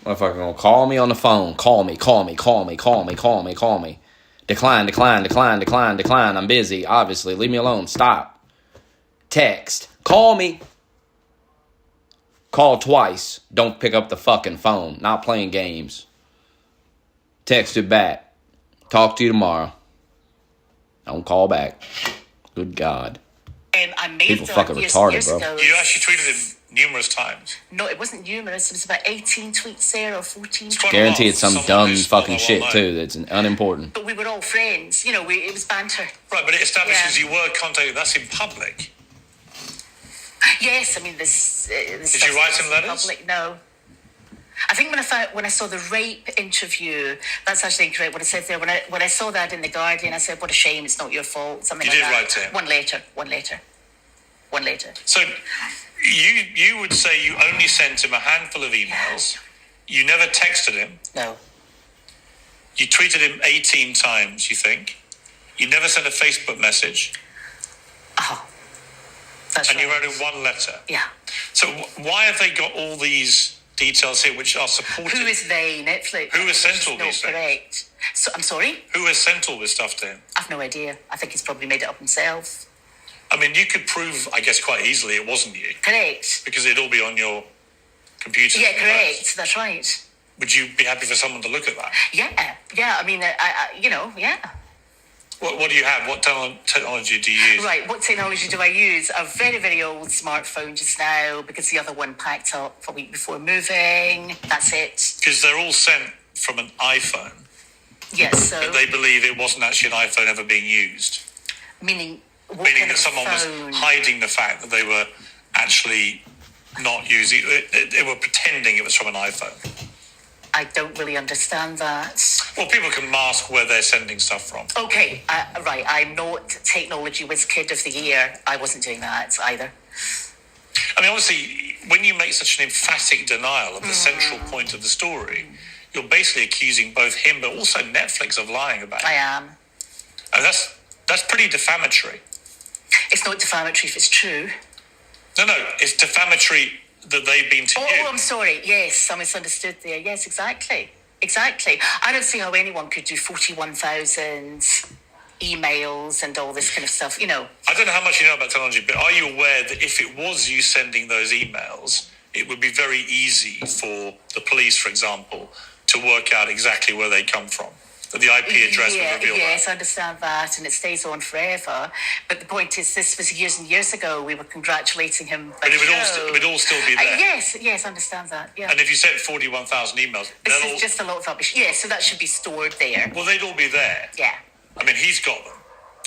Motherfucker gonna call me on the phone. Call me. Decline. I'm busy, obviously. Leave me alone. Stop. Text. Call me. Call twice. Don't pick up the fucking phone. Not playing games. Text it back. Talk to you tomorrow. Don't call back. Good God. I made people fucking retarded, bro. Ago. You actually tweeted him numerous times. No, it wasn't numerous. It was about 18 tweets there or 14. Guarantee it's some dumb fucking shit too that's unimportant. But we were all friends. You know, it was banter. Right, but it establishes you were contacted. That's in public. Yes, I mean this. Did you write him letters? Public, no. I think when I saw the rape interview, that's actually incorrect. What I said there, when I saw that in the Guardian, I said, "What a shame! It's not your fault." Something you like did that. Write to him. One later. So you would say you only sent him a handful of emails. You never texted him. No. You tweeted him 18 times. You think? You never sent a Facebook message. Oh. That's and right. you wrote him one letter. Yeah. So why have they got all these details here which are supported? Who is they? Netflix. Who has sent all these things? Correct. So, I'm sorry? Who has sent all this stuff to him? I've no idea. I think he's probably made it up himself. I mean, you could prove, I guess, quite easily it wasn't you. Correct. Because it'd all be on your computer. Yeah, correct. That's right. Would you be happy for someone to look at that? Yeah. I mean, yeah. What do you have? What technology do you use? Right, what technology do I use? A very, very old smartphone just now because the other one packed up a week before moving. That's it. Because they're all sent from an iPhone. Yes, so... But they believe it wasn't actually an iPhone ever being used. Meaning that someone was hiding the fact that they were actually not using it. They were pretending it was from an iPhone. I don't really understand that. Well, people can mask where they're sending stuff from. Okay, right. I'm not Technology Whiz Kid of the Year. I wasn't doing that either. I mean, obviously, when you make such an emphatic denial of the central point of the story, you're basically accusing both him but also Netflix of lying about it. I am. And that's pretty defamatory. It's not defamatory if it's true. No, it's defamatory that they've been to you. Oh, I'm sorry. Yes, I misunderstood there. Yes, exactly. I don't see how anyone could do 41,000 emails and all this kind of stuff, you know. I don't know how much you know about technology, but are you aware that if it was you sending those emails, it would be very easy for the police, for example, to work out exactly where they come from? That the IP address would reveal that. Yes, I understand that, and it stays on forever. But the point is, this was years and years ago. We were congratulating him. But it would all still be there. Yes, I understand that. Yeah. And if you sent 41,000 emails, this is just a lot of rubbish. Yeah, so that should be stored there. Well, they'd all be there. Yeah. I mean, he's got them.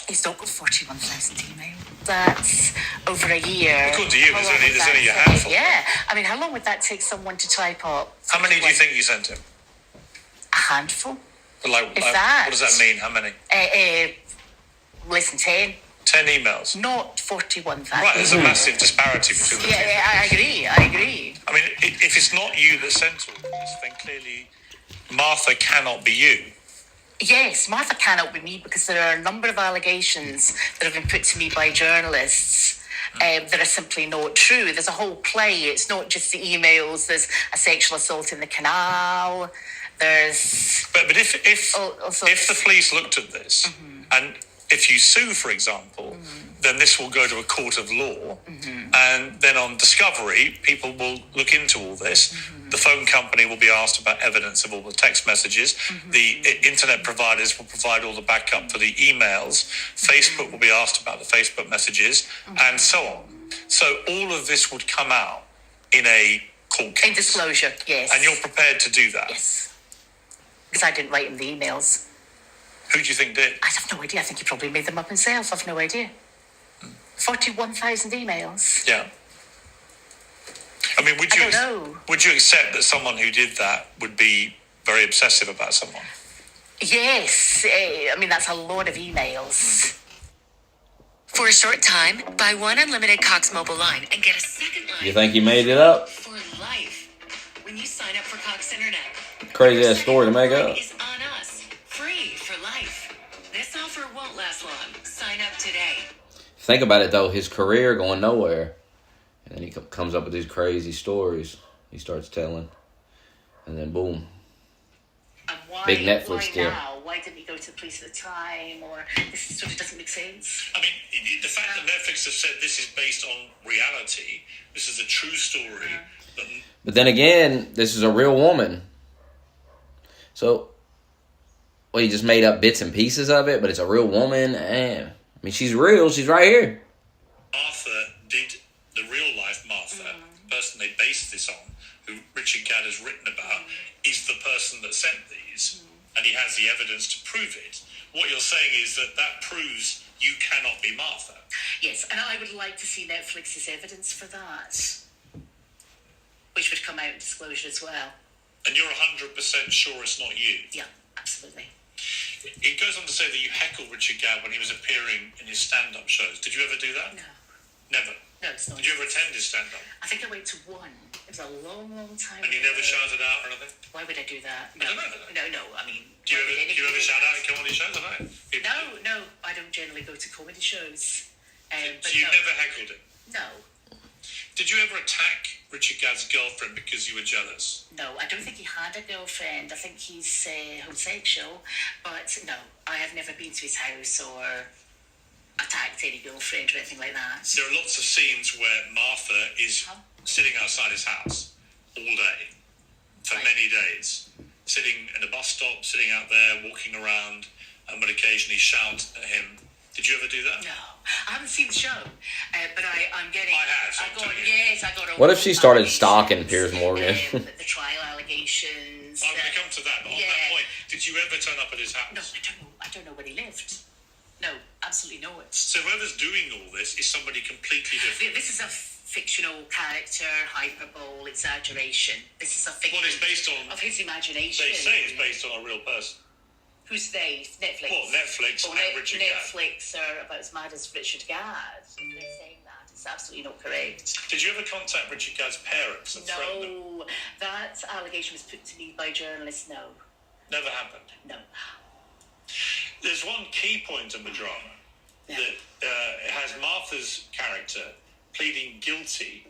He's not got 41,000 emails. That's over a year. According to you, there's only a handful. Yeah. I mean, how long would that take someone to type up? How many do you think you sent him? A handful. What does that mean? How many? Less than 10. 10 emails? Not 41,000. Right, there's a massive disparity between the two. Yeah, I agree. I mean, if it's not you that sent all this, then clearly Martha cannot be you. Yes, Martha cannot be me because there are a number of allegations that have been put to me by journalists that are simply not true. There's a whole play. It's not just the emails. There's a sexual assault in the canal. There's... But if the police looked at this, and if you sue, for example, then this will go to a court of law, and then on discovery, people will look into all this. The phone company will be asked about evidence of all the text messages. The internet providers will provide all the backup for the emails. Facebook will be asked about the Facebook messages, and so on. So all of this would come out in a court case. In disclosure, yes. And you're prepared to do that? Yes. Because I didn't write him the emails. Who do you think did? I have no idea. I think he probably made them up himself. I've no idea. 41,000 emails. Yeah. I mean, would you accept that someone who did that would be very obsessive about someone? Yes. I mean, that's a lot of emails. For a short time, buy one unlimited Cox mobile line and get a second line. You think he made it up? For life. When you sign up for Cox Internet. Crazy ass story to make up. Is on us. Free for life. This offer won't last long. Sign up today. Think about it though, his career going nowhere, and then he comes up with these crazy stories he starts telling. And then boom. And why, Big Netflix why deal. now? Why didn't he go to the police at the time? Or this sort of doesn't make sense. I mean, the fact that Netflix have said this is based on reality, this is a true story. But then again, this is a real woman. So, well, he just made up bits and pieces of it, but it's a real woman. I mean, she's real. She's right here. Martha did the real life Martha, the person they based this on, who Richard Gadd has written about, is the person that sent these, and he has the evidence to prove it. What you're saying is that proves you cannot be Martha. Yes, and I would like to see Netflix's evidence for that, which would come out in disclosure as well. And you're 100% sure it's not you? Yeah, absolutely. It goes on to say that you heckled Richard Gadd when he was appearing in his stand-up shows. Did you ever do that? No. Never? No, it's not. Did you ever attend his stand-up? I think I went to one. It was a long, long time And you ago. never shouted out or anything? Why would I do that? I don't know. No, I mean... Do you ever shout out at comedy shows? I don't know. No, I don't generally go to comedy shows. So you never heckled him? No. Did you ever attack Richard Gadd's girlfriend because you were jealous? No, I don't think he had a girlfriend. I think he's homosexual. But no, I have never been to his house or attacked any girlfriend or anything like that. There are lots of scenes where Martha is sitting outside his house all day, for many days. Sitting in a bus stop, sitting out there, walking around, and would occasionally shout at him. Did you ever do that? No, I haven't seen the show, but I'm getting... I have. I got all What if she started allegations, stalking Piers Morgan? the trial allegations. I'm going to come to that, but on that point, did you ever turn up at his house? No, I don't know where he lived. No, absolutely not. So whoever's doing all this is somebody completely different. This is a fictional character, hyperbole, exaggeration. This is a fiction. Well, it's based on... of his imagination. They say it's based on a real person. Who's they? Netflix? Well, Netflix and Richard Gadd. Netflix are about as mad as Richard Gadd. They're saying that. It's absolutely not correct. Did you ever contact Richard Gadd's parents and threaten them? No, that allegation was put to me by journalists. No. Never happened. No. There's one key point in the drama that it has Martha's character pleading guilty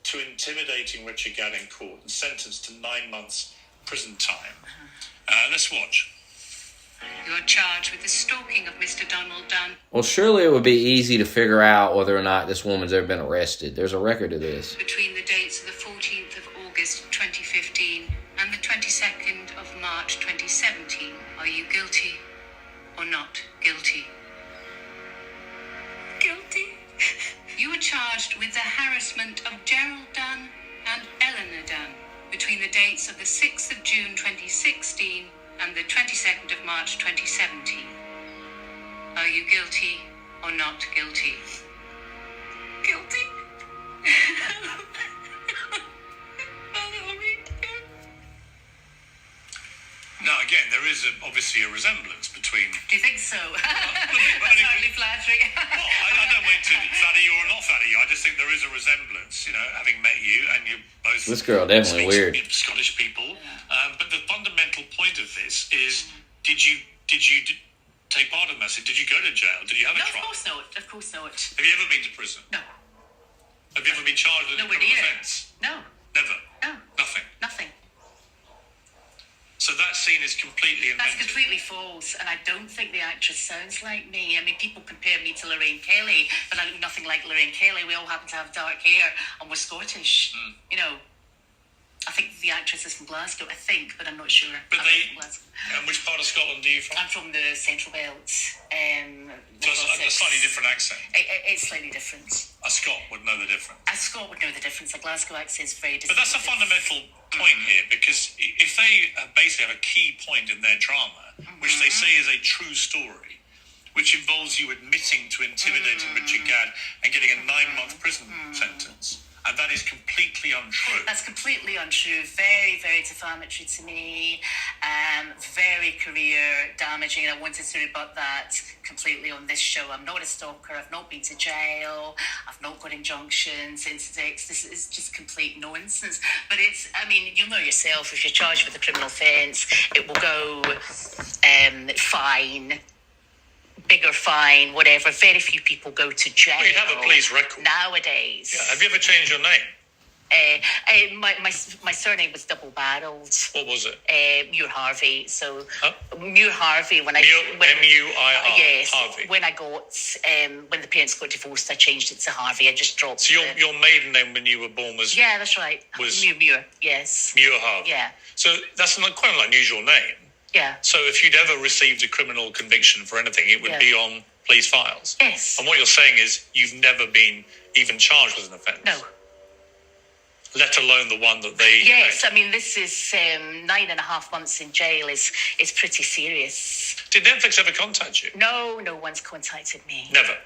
to intimidating Richard Gadd in court and sentenced to 9 months prison time. Let's watch. You're charged with the stalking of Mr. Donald Dunn. Well, surely it would be easy to figure out whether or not this woman's ever been arrested. There's a record of this. Between the dates of the 14th of August 2015 and the 22nd of March 2017, are you guilty or not guilty? Guilty. You were charged with the harassment of Gerald Dunn and Eleanor Dunn between the dates of the 6th of June 2016 and the 22nd of March 2017. Are you guilty or not guilty? Guilty? Now, again, there is obviously a resemblance between... Do you think so? That's hardly flattering. Well, I don't mean to flatter you or not flatter you. I just think there is a resemblance, having met you, and you're both... This girl definitely weird. Scottish people. But the fundamental point of this is, did you take part in that? Did you go to jail? Did you have a trial? Of course not. Have you ever been to prison? No. Have you ever been charged with a Nowhere criminal near. offence? No. Never? No. Nothing? Nothing. So that scene is completely invented. That's completely false, and I don't think the actress sounds like me. I mean, people compare me to Lorraine Kelly, but I look nothing like Lorraine Kelly. We all happen to have dark hair, and we're Scottish. I think the actress is from Glasgow, but I'm not sure. But I'm from Glasgow. And which part of Scotland are you from? I'm from the Central Belt. So a slightly different accent. It's slightly different. A Scot would know the difference. A Scot would know the difference. A Glasgow accent is very But different. that's a fundamental point here, because if they basically have a key point in their drama, which they say is a true story, which involves you admitting to intimidating Richard Gadd and getting a 9-month prison sentence, and that is completely untrue. That's completely untrue. Very, very defamatory to me. Very career damaging. And I wanted to rebut that completely on this show. I'm not a stalker. I've not been to jail. I've not got injunctions, interdicts. This is just complete nonsense. But you'll know yourself, if you're charged with a criminal offence, it will go fine. Bigger fine, whatever. Very few people go to jail. Well, you have a police record. Nowadays. Yeah. Have you ever changed your name? My surname was double barreled. What was it? Muir Harvey. So Huh? Muir Harvey. When M-U-I-R. yes, Harvey. when I got when the parents got divorced, I changed it to Harvey. I just dropped. So your maiden name when you were born was Yeah, that's right. Was- Muir. Yes. Muir Harvey. Yeah. So that's quite an unusual name. Yeah. So if you'd ever received a criminal conviction for anything, it would be on police files. Yes. And what you're saying is you've never been even charged with an offence. No. Let alone the one that they... Yes, I mean, this is 9.5 months in jail is pretty serious. Did Netflix ever contact you? No one's contacted me. Never.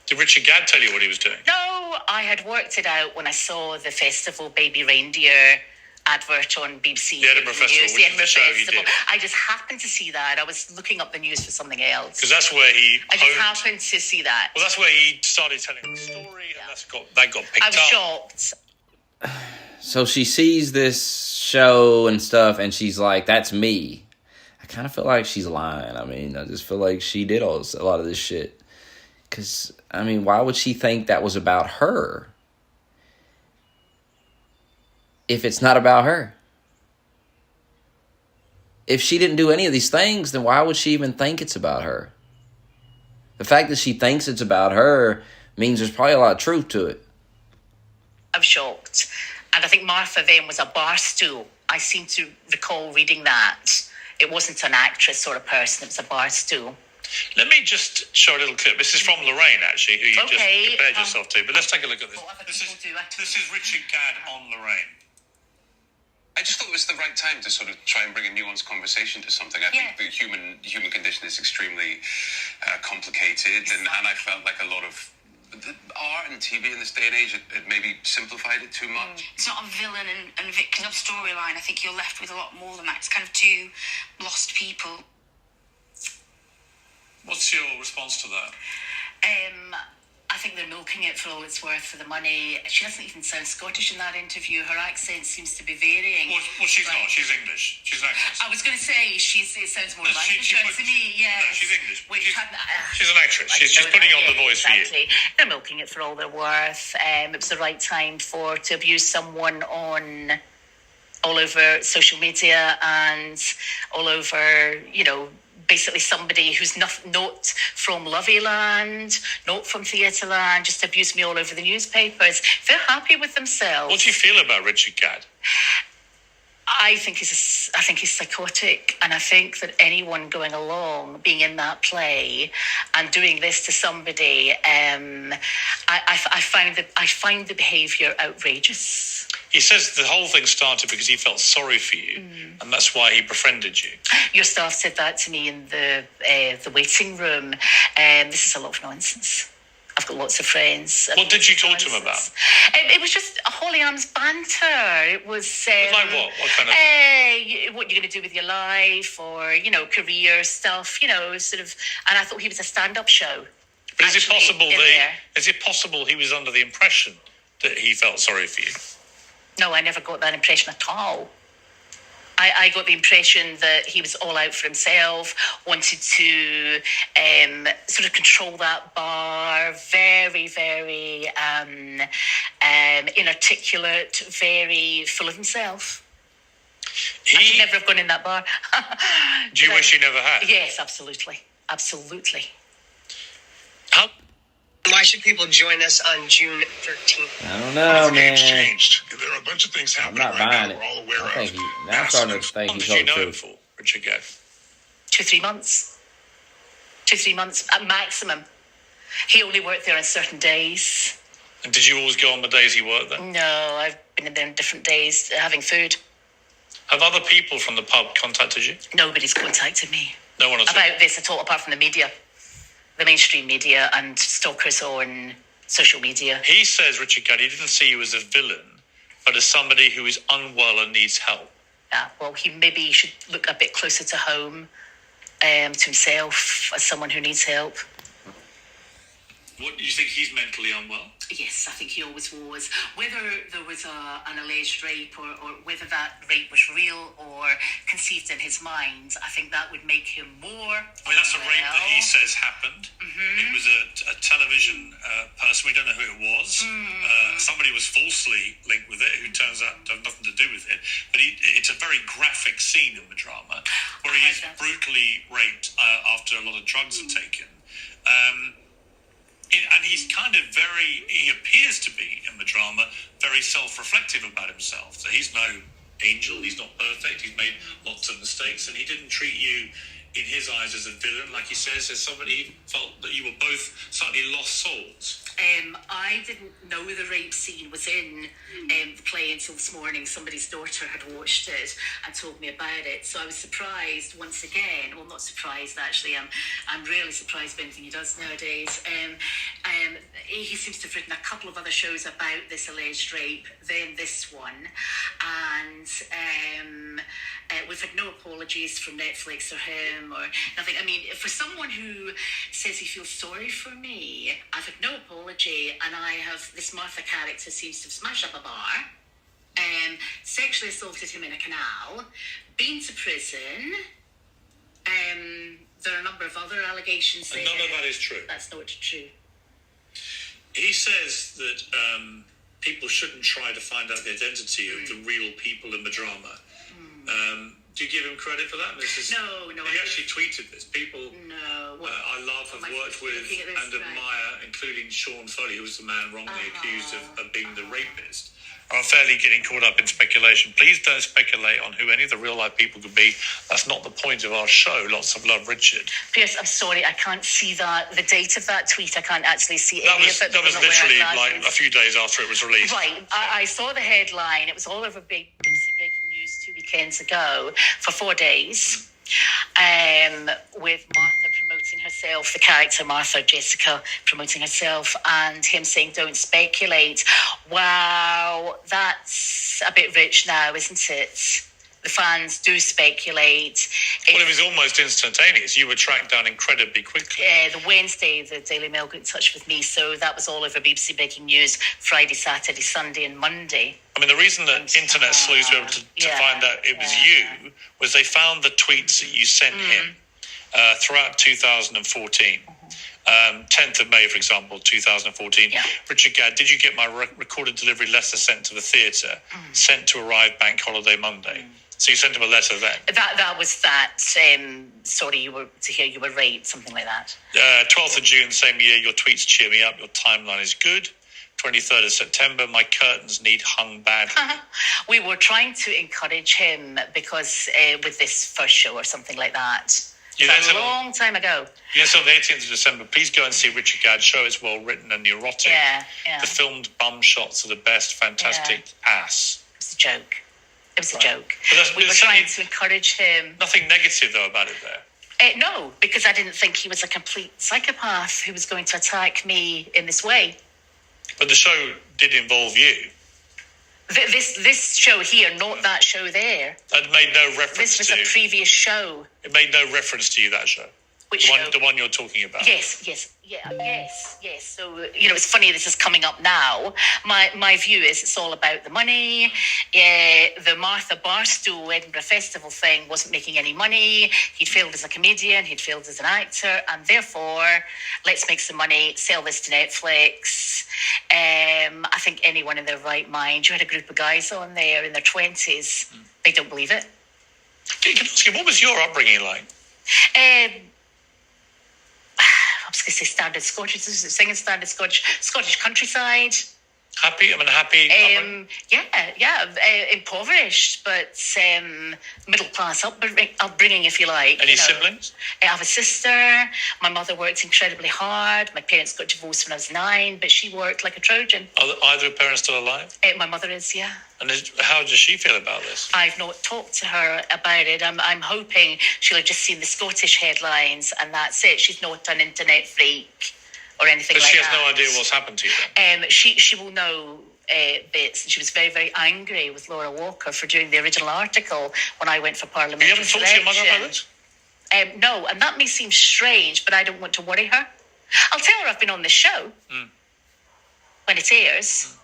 Did Richard Gadd tell you what he was doing? No, I had worked it out when I saw the festival Baby Reindeer advert on BBC. The Edinburgh Festival, the Edinburgh was the show he Festival. did. I just happened to see that. I was looking up the news for something else. Because that's where he... I just happened to see that. Well, that's where he started telling the story, and that got picked I up. was shocked. So she sees this show and stuff, and she's like, that's me. I kind of feel like she's lying. I mean, I just feel like she did a lot of this shit. Because, I mean, why would she think that was about her if it's not about her? If she didn't do any of these things, then why would she even think it's about her? The fact that she thinks it's about her means there's probably a lot of truth to it. I'm shocked. And I think Martha then was a bar stool. I seem to recall reading that. It wasn't an actress or a person, it was a bar stool. Let me just show a little clip. This is from Lorraine, actually, who you just compared yourself to. But let's take a look at this. This is Richard Gadd on Lorraine. I just thought it was the right time to sort of try and bring a nuanced conversation to something. I think the human condition is extremely complicated, and I felt like a lot of art and TV in this day and age, it maybe simplified it too much. It's not a villain and victim storyline. I think you're left with a lot more than that. It's kind of two lost people. What's your response to that? I think they're milking it for all it's worth for the money. She doesn't even sound Scottish in that interview. Her accent seems to be varying. Well, she's not. She's English. She's an actress. I was going to say, it sounds more like Irish to me, yeah. No, she's English. She's an actress. She's putting on the voice for you. They're milking it for all they're worth. It was the right time to abuse someone all over social media and all over, basically somebody who's not from Loveyland, not from Theatreland, just abused me all over the newspapers. They're happy with themselves. What do you feel about Richard Gadd? I think he's psychotic, and I think that anyone going along, being in that play, and doing this to somebody, I find the behaviour outrageous. He says the whole thing started because he felt sorry for you, and that's why he befriended you. Your staff said that to me in the waiting room. This is a lot of nonsense. I've got lots of friends. What did you talk to him about? It was just a Holly Arms banter. It was like what? What kind of thing? What you're going to do with your life, or career stuff. Sort of. And I thought he was a stand-up show. But is it possible he was under the impression that he felt sorry for you? No, I never got that impression at all. I got the impression that he was all out for himself, wanted to sort of control that bar, very, very inarticulate, very full of himself. I should never have gone in that bar. Do you wish you never had? Yes, absolutely. Absolutely. Why should people join us on June 13th? I don't know, man. Changed. There are a bunch of things happening I'm not right buying now it. we're all aware I of. think I'm starting to think How he's did you told the know him truth. for, Richard Gadd? 2-3 months. 2-3 months at maximum. He only worked there on certain days. And did you always go on the days he worked there? No, I've been in there on different days having food. Have other people from the pub contacted you? Nobody's contacted me No one at all? about this at all, apart from the media, the mainstream media and stalkers on social media. He says, Richard Gadd, he didn't see you as a villain, but as somebody who is unwell and needs help. Yeah, well, he maybe should look a bit closer to home, to himself, as someone who needs help. What, do you think he's mentally unwell? Yes, I think he always was. Whether there was an alleged rape or whether that rape was real or conceived in his mind, I think that would make him more. I mean, that's a rape that he says happened. Mm-hmm. It was a television person. We don't know who it was. Somebody was falsely linked with it, who turns out to have nothing to do with it. But it's a very graphic scene in the drama where he is brutally raped after a lot of drugs are taken. And he's kind of he appears to be, in the drama, very self-reflective about himself. So he's no angel, he's not perfect, he's made lots of mistakes, and he didn't treat you, in his eyes, as a villain, like he says, as somebody he felt that you were both slightly lost souls. I didn't know the rape scene was in the play until this morning. Somebody's daughter had watched it and told me about it. So I was surprised once again. Well, not surprised, actually. I'm really surprised by anything he does nowadays. He seems to have written a couple of other shows about this alleged rape, then this one. And we've had no apologies from Netflix or him or nothing. I mean, for someone who says he feels sorry for me, I've had no apology, and I have this Martha character seems to have smashed up a bar, sexually assaulted him in a canal, been to prison. There are a number of other allegations there. And none of that is true. That's not true. He says that people shouldn't try to find out the identity of the real people in the drama. Do you give him credit for that? No. He actually tweeted this. People I love, have worked with and admire, including Sean Foley, who was the man wrongly accused of being the rapist. I'm fairly getting caught up in speculation. Please don't speculate on who any of the real-life people could be. That's not the point of our show. Lots of love, Richard. Pierce, I'm sorry, I can't see the date of that tweet. I can't actually see any of it. That was literally like a few days after it was released. Right. I saw the headline. It was all over BBC Breaking News 2 weekends ago for 4 days. With Martha promoting herself, the character Martha, Jessica, promoting herself, and him saying, don't speculate. Wow, that's a bit rich now, isn't it? The fans do speculate. Well, it was almost instantaneous. You were tracked down incredibly quickly. The Wednesday, the Daily Mail got in touch with me, so that was all over BBC Breaking News, Friday, Saturday, Sunday and Monday. I mean, the reason that internet sleuths were able to find out it was you was they found the tweets that you sent him throughout 2014. 10th of May, for example, 2014. Yeah. Richard Gadd, did you get my recorded delivery letter sent to the theatre, sent to arrive Bank Holiday Monday? So you sent him a letter then? That was that. Sorry, you were raped, something like that. 12th of June, same year, your tweets cheer me up, your timeline is good. 23rd of September, my curtains need hung badly. We were trying to encourage him because with this first show or something like that. A long time ago. Yes, on the 18th of December, please go and see Richard Gadd's show. It's well written and neurotic. Yeah. The filmed bum shots are the best. Fantastic ass. It was a joke. We were trying to encourage him. Nothing negative, though, about it there. No, because I didn't think he was a complete psychopath who was going to attack me in this way. But the show did involve you. This show here, not that show there. It made no reference to... This was a previous show. It made no reference to you, that show. Which show? The one you're talking about. Yes. So, it's funny this is coming up now. My view is it's all about the money. The Martha Barstow Edinburgh Festival thing wasn't making any money. He'd failed as a comedian. He'd failed as an actor. And therefore, let's make some money, sell this to Netflix. I think anyone in their right mind, you had a group of guys on there in their 20s. They don't believe it. What was your upbringing like? I was going to say standard Scottish, singing standard Scottish countryside. Happy? I mean, happy? Impoverished, but middle class upbringing, if you like. Any siblings? I have a sister. My mother worked incredibly hard. My parents got divorced when I was 9, but she worked like a Trojan. Are either parents still alive? My mother is, yeah. And how does she feel about this? I've not talked to her about it. I'm hoping she'll have just seen the Scottish headlines and that's it. She's not an internet freak or anything like that. But she has no idea what's happened to you then? She will know bits. And she was very, very angry with Laura Walker for doing the original article when I went for parliamentary You haven't talked to your mother about it? No, and that may seem strange, but I don't want to worry her. I'll tell her I've been on this show when it airs.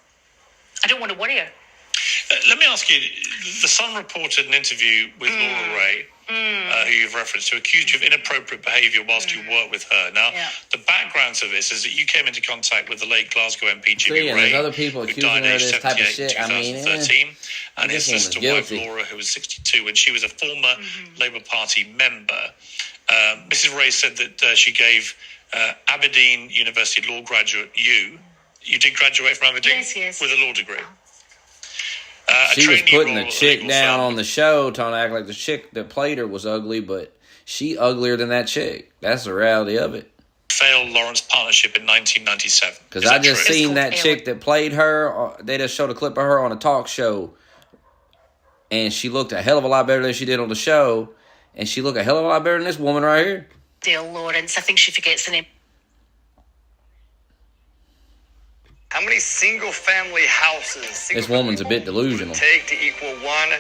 I don't want to worry her. Let me ask you, The Sun reported an interview with Laura Ray, who you've referenced, who accused you of inappropriate behaviour whilst you worked with her. Now, the background to this is that you came into contact with the late Glasgow MP Jimmy Ray, there's other people accusing her of this type of shit. In 2013, and his sister wife Laura, who was 62, and she was a former Labour Party member. Mrs. Ray said that she gave Aberdeen University law graduate you did graduate from Aberdeen? Yes. With a law degree. She was putting the chick down on the show, trying to act like the chick that played her was ugly, but she uglier than that chick. That's the reality of it. Failed Lawrence partnership in 1997. Because I just seen that chick that played her. They just showed a clip of her on a talk show, and she looked a hell of a lot better than she did on the show, and she looked a hell of a lot better than this woman right here. Dale Lawrence, I think she forgets the name. How many single-family houses this woman's a bit delusional. would it take to equal one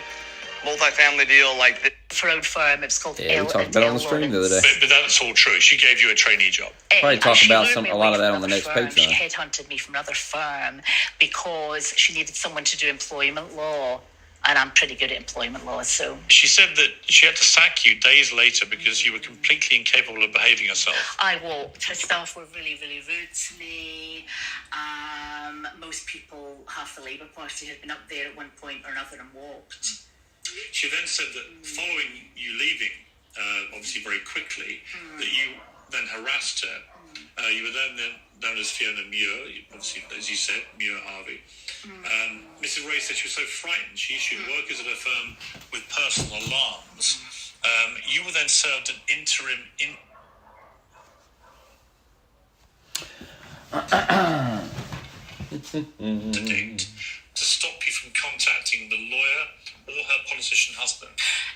multifamily deal like this? For own firm, it was called we talked about it on the stream the other day. But that's all true. She gave you a trainee job. Probably talk about a lot of that on the next Patreon. She headhunted me from another firm because she needed someone to do employment law. And I'm pretty good at employment law, so... She said that she had to sack you days later because you were completely incapable of behaving yourself. I walked. Her staff were really, really rude to me. Most people, half the Labour Party, had been up there at one point or another and walked. She then said that following you leaving, obviously very quickly, that you then harassed her. You were then known as Fiona Muir, obviously, as you said, Muir Harvey. Mrs. Ray said she was so frightened she issued workers at her firm with personal alarms. You were then served an interim interdict to stop you from contacting the lawyer or her politician husband.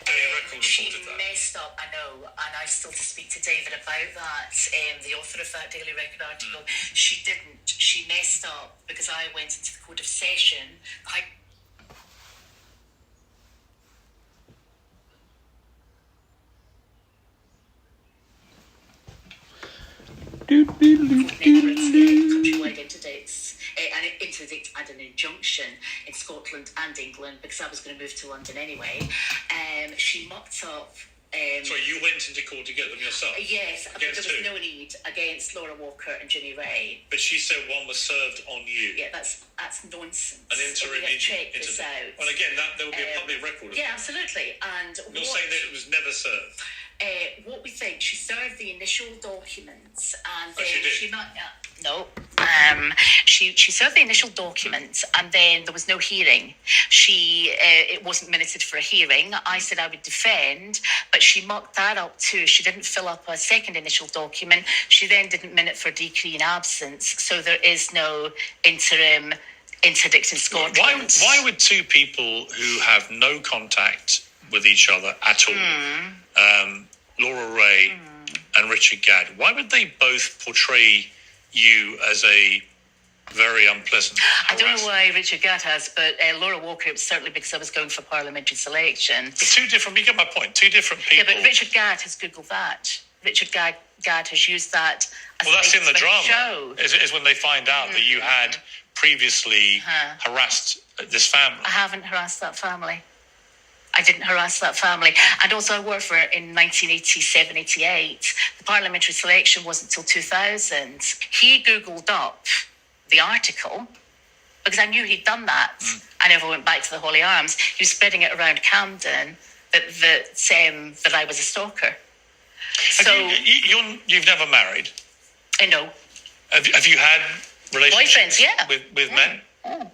Daily Record reported that. She messed up, I know, and I still to speak to David about that, the author of that Daily Record article. She didn't. She messed up because I went into the Code of Session. Countrywide interdict and an injunction in Scotland and England because I was going to move to London anyway. She mucked up. Sorry, you went into court to get them yourself? Yes, but there was no need against Laura Walker and Jimmy Ray. But she said one was served on you. Yeah, that's nonsense. An interim check this out. Well, again, there will be a public record of yeah, absolutely. And you're saying that it was never served? What we think, she served the initial documents, and then she did? She served the initial documents, and then there was no hearing. It wasn't minuted for a hearing. I said I would defend, but she mucked that up too. She didn't fill up a second initial document. She then didn't minute for decree in absence, so there is no interim interdict in Scotland. Why would two people who have no contact with each other at all, Laura Ray and Richard Gadd, why would they both portray you as a very unpleasant harasser? I don't know why Richard Gadd has, but Laura Walker, it was certainly because I was going for parliamentary selection. Two different, you get my point, two different people. Yeah, but Richard Gadd has Googled that. Richard Gadd has used that as well, that's in the drama. Show. Is when they find out that you had previously harassed this family. I haven't harassed that family. I didn't harass that family. And also I worked for it in 1987-88. The parliamentary selection wasn't until 2000. He Googled up the article because I knew he'd done that. I never went back to the Holy Arms. He was spreading it around Camden that I was a stalker. So you've never married? No. Have you had relationships boyfriends, with men? I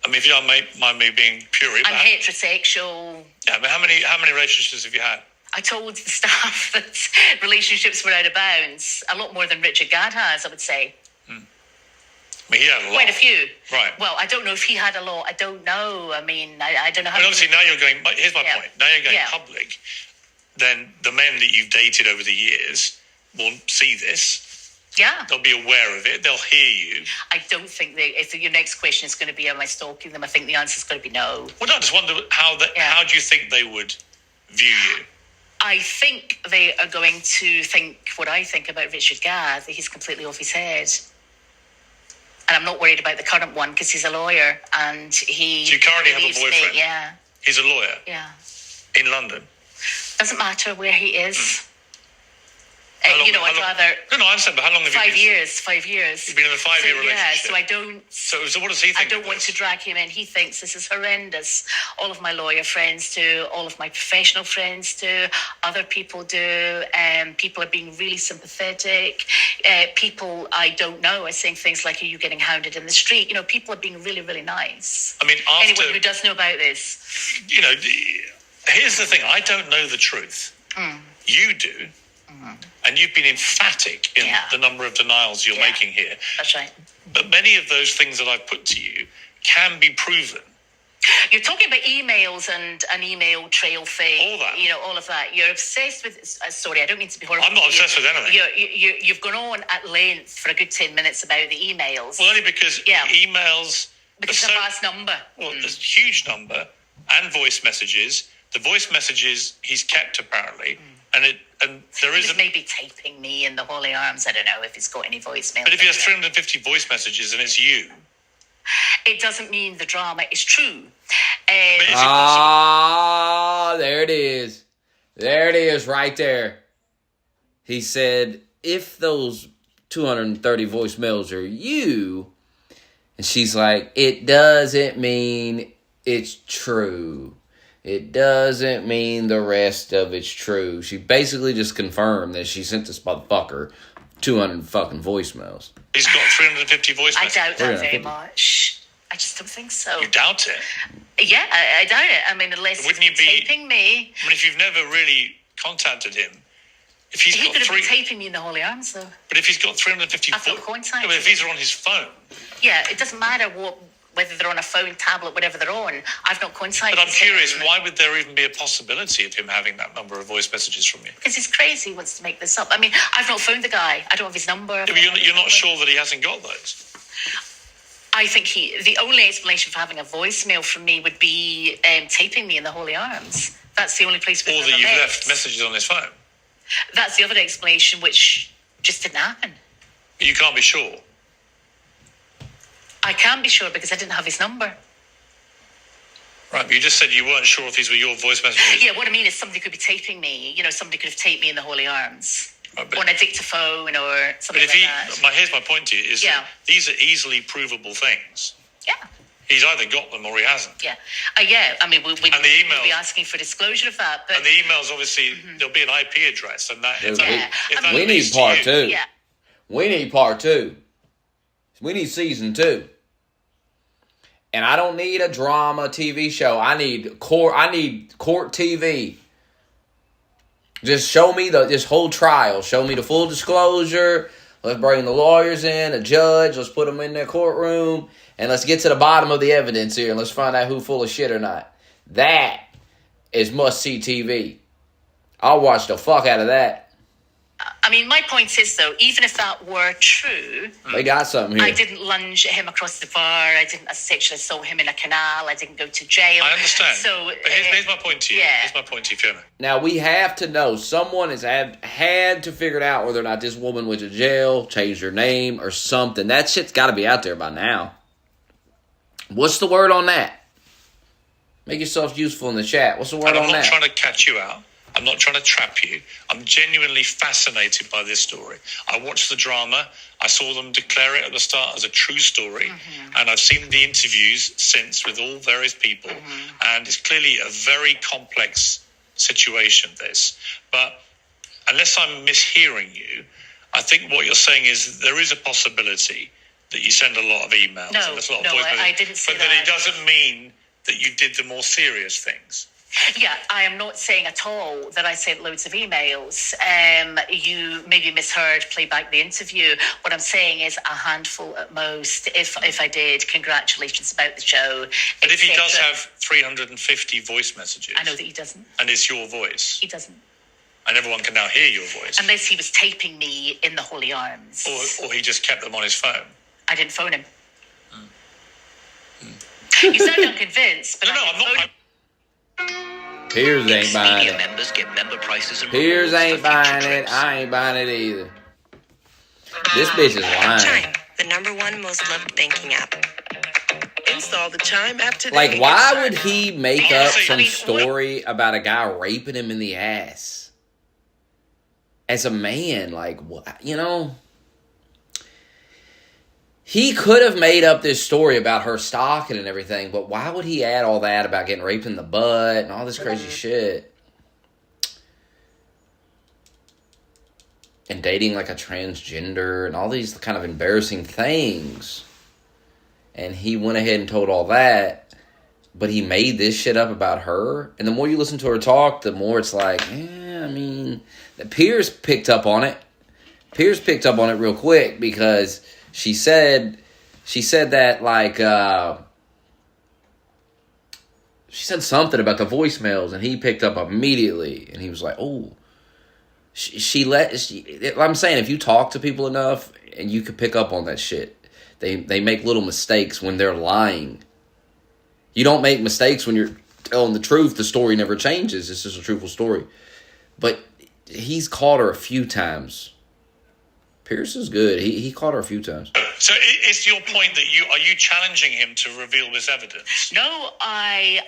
mean, if you don't mind me being pure, I'm heterosexual. Yeah, but how many relationships have you had? I told the staff that relationships were out of bounds. A lot more than Richard Gadd has, I would say. I mean, he had a lot. Quite a few. Right. Well, I don't know if he had a lot. I don't know. I mean, I don't know how... Well, obviously, now you're going... Here's my point. Now you're going public. Then the men that you've dated over the years will see this. Yeah. They'll be aware of it. They'll hear you. I don't think if your next question is going to be, am I stalking them? I think the answer is going to be no. Well, no, I just wonder how do you think they would view you? I think they are going to think what I think about Richard Gere, that he's completely off his head. And I'm not worried about the current one because he's a lawyer and he... Do you currently have a boyfriend? Me, yeah. He's a lawyer? Yeah. In London? Doesn't matter where he is. I'd rather... No, I understand, but how long have you been... 5 years. You've been in a 5-year relationship? Yeah, so I don't... So what does he think? I don't want to drag him in. He thinks this is horrendous. All of my lawyer friends do, all of my professional friends do, other people do, people are being really sympathetic. People I don't know are saying things like, are you getting hounded in the street? People are being really, really nice. I mean, anyone who does know about this. Here's the thing. I don't know the truth. You do. And you've been emphatic in the number of denials you're making here. That's right. But many of those things that I've put to you can be proven. You're talking about emails and an email trail thing. All that. All of that. You're obsessed with... sorry, I don't mean to be horrible. I'm not obsessed with anything. You've gone on at length for a good 10 minutes about the emails. Well, only because emails... Because it's a vast number. Well, there's a huge number. And voice messages. The voice messages he's kept, apparently. And there is maybe taping me in the holy arms. I don't know if he's got any voicemail. But if he has 350 voice messages and it's you, it doesn't mean the drama is true. There it is. There it is, right there. He said, if those 230 voicemails are you, and she's like, it doesn't mean it's true. It doesn't mean the rest of it's true. She basically just confirmed that she sent this motherfucker 200 fucking voicemails. He's got 350 voice messages. I doubt that very much. I just don't think so. You doubt it? Yeah, I doubt it. I mean, unless he's taping me. I mean, if you've never really contacted him, if he could have been taping me in the holy arms, though. But if he's got 350... I've got contact. Yeah, but if these are on his phone... Yeah, it doesn't matter whether they're on a phone, tablet, whatever they're on. I've not contacted. But I'm curious, why would there even be a possibility of him having that number of voice messages from you? Because he's crazy. He wants to make this up. I mean, I've not phoned the guy. I don't have his number. Yeah, but you're not sure that he hasn't got those? I think the only explanation for having a voicemail from me would be taping me in the holy arms. That's the only place we've ever met. Or that you've left messages on his phone. That's the other explanation, which just didn't happen. But you can't be sure. I can be sure because I didn't have his number. Right, but you just said you weren't sure if these were your voice messages. Yeah, what I mean is somebody could be taping me. Somebody could have taped me in the holy arms. Right, on a dictaphone or something like that. Here's my point to you, is that these are easily provable things. Yeah. He's either got them or he hasn't. Yeah. I mean, we'll be asking for disclosure of that. But, and the emails, obviously, there'll be an IP address. And that, we need part 2. Yeah. We need part 2. We need season 2. And I don't need a drama TV show. I need court TV. Just show me this whole trial. Show me the full disclosure. Let's bring the lawyers in, a judge. Let's put them in their courtroom. And let's get to the bottom of the evidence here. And let's find out who's full of shit or not. That is must-see TV. I'll watch the fuck out of that. I mean, my point is, though, even if that were true... They got something here. I didn't lunge at him across the bar. I didn't sexually assault him in a canal. I didn't go to jail. I understand. So, but here's my point to you. Yeah. Here's my point to you, Fiona. Now, we have to know. Someone has had to figure it out whether or not this woman went to jail, changed her name, or something. That shit's got to be out there by now. What's the word on that? Make yourself useful in the chat. What's the word on that? I'm not trying to catch you out. I'm not trying to trap you. I'm genuinely fascinated by this story. I watched the drama. I saw them declare it at the start as a true story. And I've seen the interviews since with all various people. And it's clearly a very complex situation, this. But unless I'm mishearing you, I think what you're saying is there is a possibility that you send a lot of emails. No, I didn't say that. But then it doesn't mean that you did the more serious things. Yeah, I am not saying at all that I sent loads of emails. You maybe misheard, play back the interview. What I'm saying is a handful at most. If I did, congratulations about the show. But if he does have 350 voice messages... I know that he doesn't. And it's your voice. He doesn't. And everyone can now hear your voice. Unless he was taping me in the holy arms. Or he just kept them on his phone. I didn't phone him. You sound unconvinced, but I'm not. Piers ain't buying it. Members get member prices and Piers rewards ain't for future buying it. trips. I ain't buying it either. This bitch is lying. Chime, the #1 most loved banking app. Install the Chime app today. Like, why would he make up some story about a guy raping him in the ass? As a man, like, what? You know? He could have made up this story about her stalking and everything, but why would he add all that about getting raped in the butt and all this crazy shit? And dating like a transgender and all these kind of embarrassing things. And he went ahead and told all that, but he made this shit up about her. And the more you listen to her talk, the more it's like, I mean, Piers picked up on it. Piers picked up on it real quick because she said that, like, she said something about the voicemails, and he picked up immediately, and he was like, oh, I'm saying, if you talk to people enough, and you can pick up on that shit, they make little mistakes when they're lying. You don't make mistakes when you're telling the truth. The story never changes. It's just a truthful story. But he's caught her a few times. Pierce is good. He caught her a few times. So is your point that are you challenging him to reveal this evidence? No, I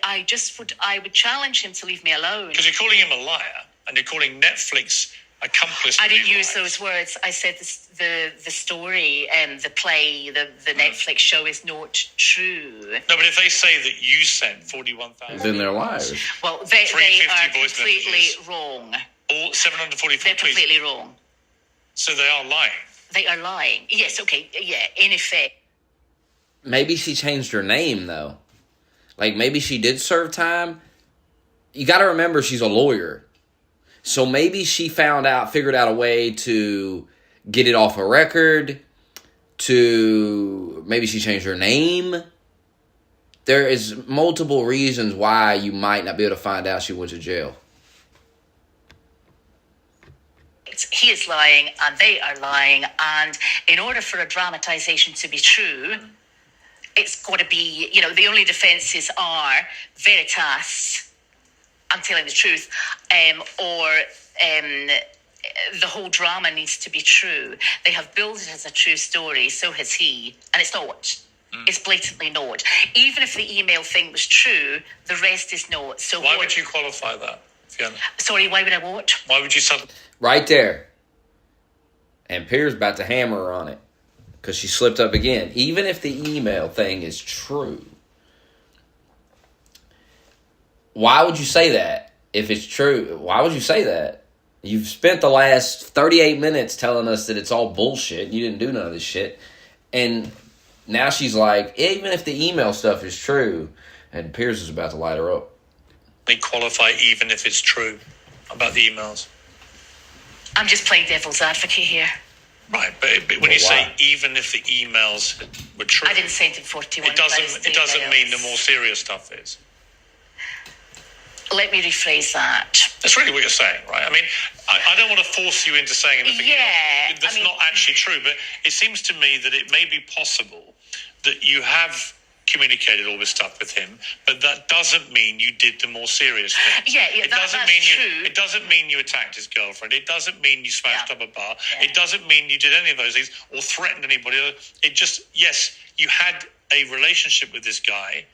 would challenge him to leave me alone. Because you're calling him a liar, and you're calling Netflix accomplice. I didn't use those words. I said the story, the play, the Netflix show is not true. No, but if they say that you sent 41,000, then they're liars. Well, they are completely messages. Wrong. All 744. They're completely wrong. So they are lying. They are lying. Yes. Okay. Yeah. In effect. Maybe she changed her name though. Like maybe she did serve time. You got to remember she's a lawyer. So maybe she figured out a way to get it off a record, maybe she changed her name. There is multiple reasons why you might not be able to find out she went to jail. He is lying and they are lying, and in order for a dramatization to be true, it's got to be, the only defenses are veritas, I'm telling the truth, or the whole drama needs to be true. They have billed it as a true story, so has he, and it's not. It's blatantly not. Even if the email thing was true, the rest is not. So why would you qualify that, Fiona? Sorry, why would I what? Why would you say? Right there. And Piers about to hammer her on it because she slipped up again. Even if the email thing is true, why would you say that? If it's true, why would you say that? You've spent the last 38 minutes telling us that it's all bullshit. You didn't do none of this shit. And now she's like, even if the email stuff is true, and Piers is about to light her up. They qualify even if it's true about the emails. I'm just playing devil's advocate here. Right, but when you say even if the emails were true, I didn't send him 41. It doesn't mean the more serious stuff is. Let me rephrase that. That's really what you're saying, right? I mean, I don't want to force you into saying anything that's not actually true, but it seems to me that it may be possible that you have communicated all this stuff with him, but that doesn't mean you did the more serious things. That's true. It doesn't mean you attacked his girlfriend. It doesn't mean you smashed up a bar. It doesn't mean you did any of those things or threatened anybody. It just, yes, you had a relationship with this guy,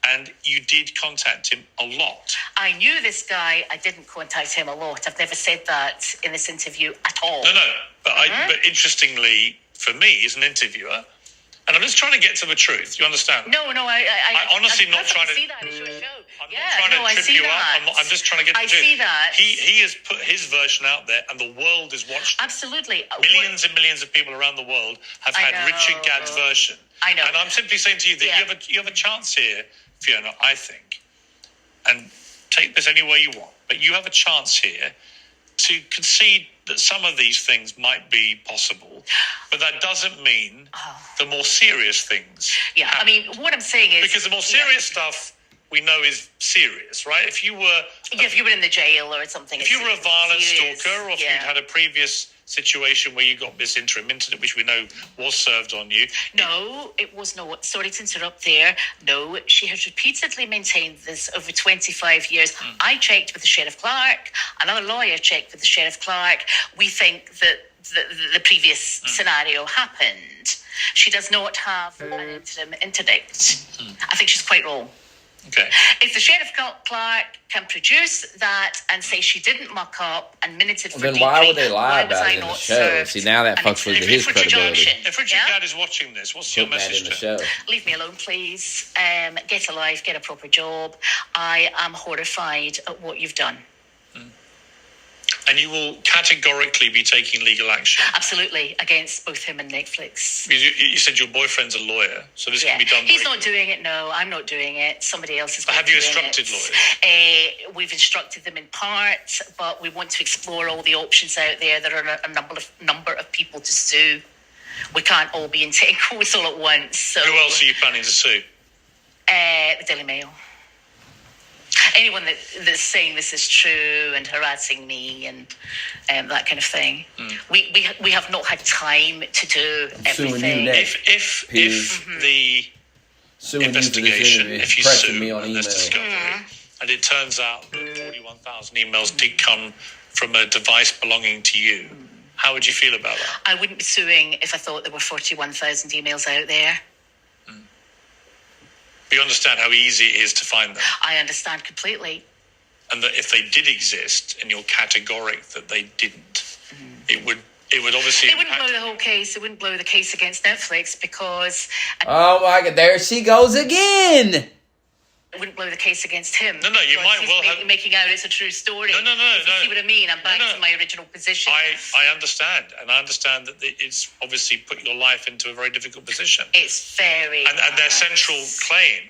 and you did contact him a lot. I knew this guy. I didn't contact him a lot. I've never said that in this interview at all. No. But interestingly, for me, as an interviewer, and I'm just trying to get to the truth. You understand? No. I honestly not trying to see that as your show. I'm not trying to trip you up. I'm just trying to get to the truth. I see that. He has put his version out there, and the world is watching. Absolutely. Millions and millions of people around the world have had Richard Gadd's version. I know. And I'm simply saying to you that you have a chance here, Fiona, I think, and take this any way you want, but you have a chance here to concede that some of these things might be possible, but that doesn't mean the more serious things happen. I mean, what I'm saying is... Because the more serious stuff we know is serious, right? If you were... if you were in the jail or something... If you were a violent stalker, or if you'd had a previous situation where you got this interim internet, which we know was served on you. No, it was not. Sorry to interrupt there. No, she has repeatedly maintained this over 25 years. I checked with the Sheriff Clark. Another lawyer checked with the Sheriff Clark. We think that the previous scenario happened. She does not have an interim interdict. I think she's quite wrong. Okay. If the Sheriff Clark can produce that and say she didn't muck up and minuted for Then why would they lie why was about I it in the not show? served See, now that an fucks with interim his credibility. injunction? If Richard Yeah? Gadd is watching this, what's your Put that message in the to show. him? Leave me alone, please. Get a life, get a proper job. I am horrified at what you've done. And you will categorically be taking legal action. Absolutely, against both him and Netflix. You said your boyfriend's a lawyer, so this can be done. He's not doing it. No, I'm not doing it. Somebody else is. Have you instructed lawyers? We've instructed them in part, but we want to explore all the options out there. There are a number of people to sue. We can't all be in 10 courts all at once. So. Who else are you planning to sue? The Daily Mail. Anyone that's saying this is true and harassing me and that kind of thing. We have not had time to do everything. If the investigation, if you sue me on and there's discovery, and it turns out that 41,000 emails did come from a device belonging to you, how would you feel about that? I wouldn't be suing if I thought there were 41,000 emails out there. You understand how easy it is to find them. I understand completely. And that if they did exist and you're categoric that they didn't, it would obviously... It wouldn't blow the whole case. It wouldn't blow the case against Netflix because... Oh my God, there she goes again! It wouldn't blow the case against him. No, you might well have... making out it's a true story. No. You see what I mean? I'm back to my original position. I understand. And I understand that it's obviously put your life into a very difficult position. It's very... And their central claim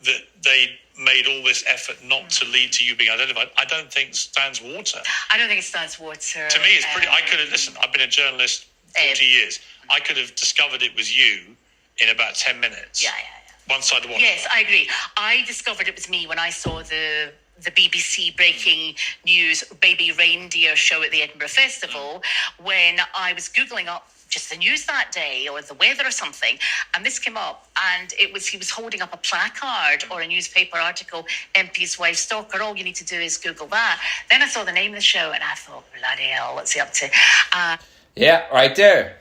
that they made all this effort not to lead to you being identified, I don't think stands water. I don't think it stands water. To me, it's pretty... I could have... Listen, I've been a journalist 40 years. I could have discovered it was you in about 10 minutes. Yeah. One side of one. Yes, I agree. I discovered it was me when I saw the BBC breaking news baby reindeer show at the Edinburgh Festival when I was Googling up just the news that day or the weather or something, and this came up, and he was holding up a placard or a newspaper article, MP's wife stalker, all you need to do is Google that. Then I saw the name of the show and I thought, bloody hell, what's he up to? Yeah, right there.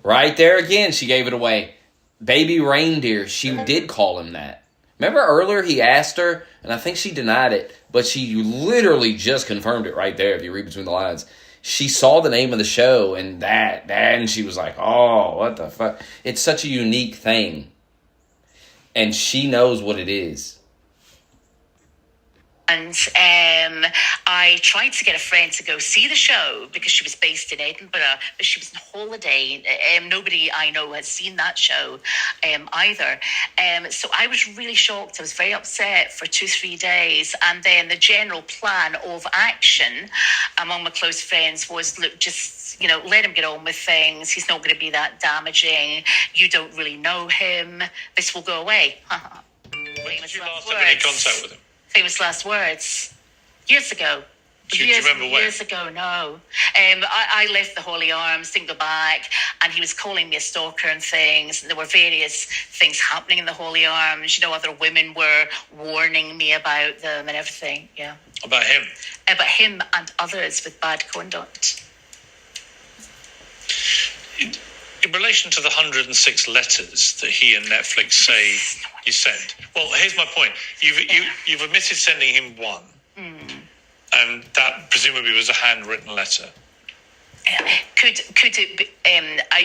Right there again, she gave it away. Baby reindeer, she did call him that. Remember earlier he asked her, and I think she denied it, but she literally just confirmed it right there if you read between the lines. She saw the name of the show and she was like, oh, what the fuck? It's such a unique thing. And she knows what it is. And I tried to get a friend to go see the show because she was based in Edinburgh, but she was on holiday. Nobody I know has seen that show either. So I was really shocked. I was very upset for 2-3 days. And then the general plan of action among my close friends was, look, just, let him get on with things. He's not going to be that damaging. You don't really know him. This will go away. When did you last have any contact with him? Famous last words. Years ago. Do you remember when? Years ago, no. I left the Holy Arms, didn't go back, and he was calling me a stalker and things, and there were various things happening in the Holy Arms. Other women were warning me about them and everything, yeah. About him? About him and others with bad conduct. In relation to the 106 letters that he and Netflix say you sent, well, here's my point. You've admitted sending him one, and that presumably was a handwritten letter. Could it be?